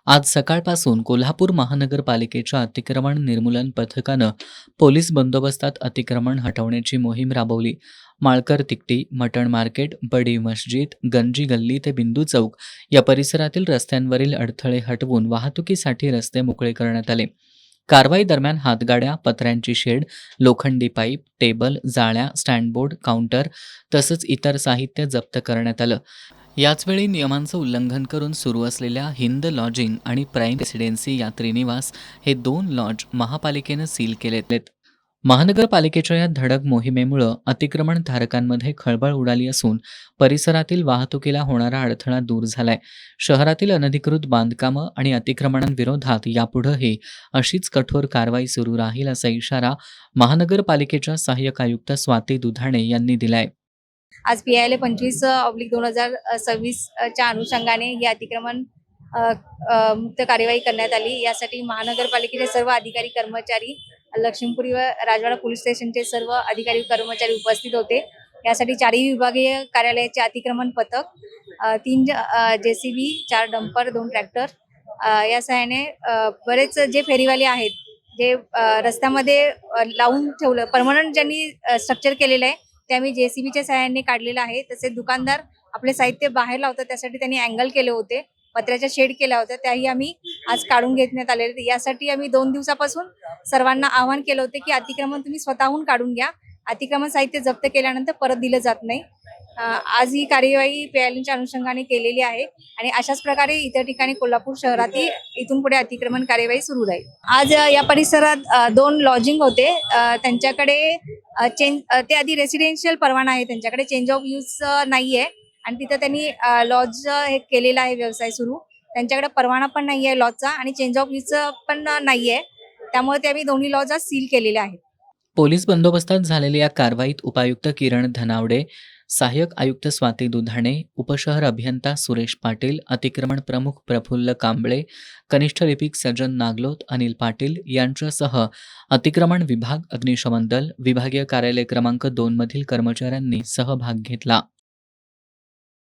आज सकाळपासून कोल्हापूर महानगरपालिकेच्या अतिक्रमण निर्मूलन पथकानं पोलीस बंदोबस्तात अतिक्रमण हटवण्याची मोहीम राबवली. माळकर तिकटी, मटण मार्केट, बडी मस्जिद, गंजी गल्ली ते बिंदू चौक या परिसरातील रस्त्यांवरील अडथळे हटवून वाहतुकीसाठी रस्ते मोकळे करण्यात आले. कारवाई दरम्यान हातगाड्या, पत्र्यांची शेड, लोखंडी पाईप, टेबल, जाळ्या, स्टँडबोर्ड, काउंटर तसंच इतर साहित्य जप्त करण्यात आलं. याचवेळी नियमांचं उल्लंघन करून सुरू असलेल्या हिंद लॉजिंग आणि प्राईम रेसिडेन्सी यात्री निवास हे 2 लॉज महापालिकेनं सील केलेत. महानगरपालिकेच्या या धडक मोहिमेमुळं अतिक्रमणधारकांमध्ये खळबळ उडाली असून परिसरातील वाहतुकीला होणारा अडथळा दूर झालाय. शहरातील अनधिकृत बांधकामं आणि अतिक्रमणांविरोधात यापुढंही अशीच कठोर कारवाई सुरू राहील असा इशारा महानगरपालिकेच्या सहाय्यक आयुक्त स्वाती दुधाणे यांनी दिलाय. आज PIL 25/2026 च्या अनुषंगाने ही अतिक्रमण मुक्त कार्यवाही करण्यात आली. यासाठी महानगरपालिकेचे सर्व अधिकारी कर्मचारी, लक्ष्मीपुरी व राजवाडा पोलीस स्टेशनचे सर्व अधिकारी कर्मचारी उपस्थित होते. यासाठी 4ही विभागीय कार्यालयाचे अतिक्रमण पथक, 3 JCB, 4 डंपर, 2 ट्रॅक्टर या सहाय्याने बरेच जे फेरीवाले आहेत, जे रस्त्यामध्ये लावून ठेवलं परमनंट ज्यांनी स्ट्रक्चर केलेलं आहे ते आम्ही JCBच्या सहाय्याने काढलेलं आहे. तसेच दुकानदार आपले साहित्य बाहेर लावतात त्यासाठी त्यांनी अँगल केले होते, पत्र्याच्या शेड केल्या होत्या, त्याही आम्ही आज काढून घेण्यात आलेले. यासाठी आम्ही 2 दिवसापासून सर्वांना आवाहन केलं होते की अतिक्रमण तुम्ही स्वतःहून काढून घ्या. अतिक्रमण साहित्य जप्त केल्यानंतर परत दिलं जात नाही. आज ही कार्यवाही PILच्या अनुषंगाने केलेली आहे आणि अशाच प्रकारे इतर ठिकाणी कोल्हापूर शहरातील इथून पुढे अतिक्रमण कार्यवाही सुरू राहील. आज या परिसरात 2 लॉजिंग होते. त्यांच्याकडे ते आधी रेसिडेन्शियल परवाना आहे, त्यांच्याकडे चेंज ऑफ यूज नाहीये आणि तिथं त्यांनी लॉज हे केलेला आहे व्यवसाय सुरू. त्यांच्याकडे परवाना पण नाहीये लॉजचा आणि चेंज ऑफ यूज पण नाहीये. त्यामुळे ते आम्ही दोन्ही लॉज आज सील केलेले आहेत. पोलीस बंदोबस्तात झालेल्या या कारवाईत उपायुक्त किरण धनावडे, सहाय्यक आयुक्त स्वाती दुधाणे, उपशहर अभियंता सुरेश पाटील, अतिक्रमण प्रमुख प्रफुल्ल कांबळे, कनिष्ठ लिपिक सज्जन नागलोत, अनिल पाटील यांच्यासह अतिक्रमण विभाग, अग्निशमन दल, विभागीय कार्यालय क्रमांक 2 मधील कर्मचाऱ्यांनी सहभाग घेतला.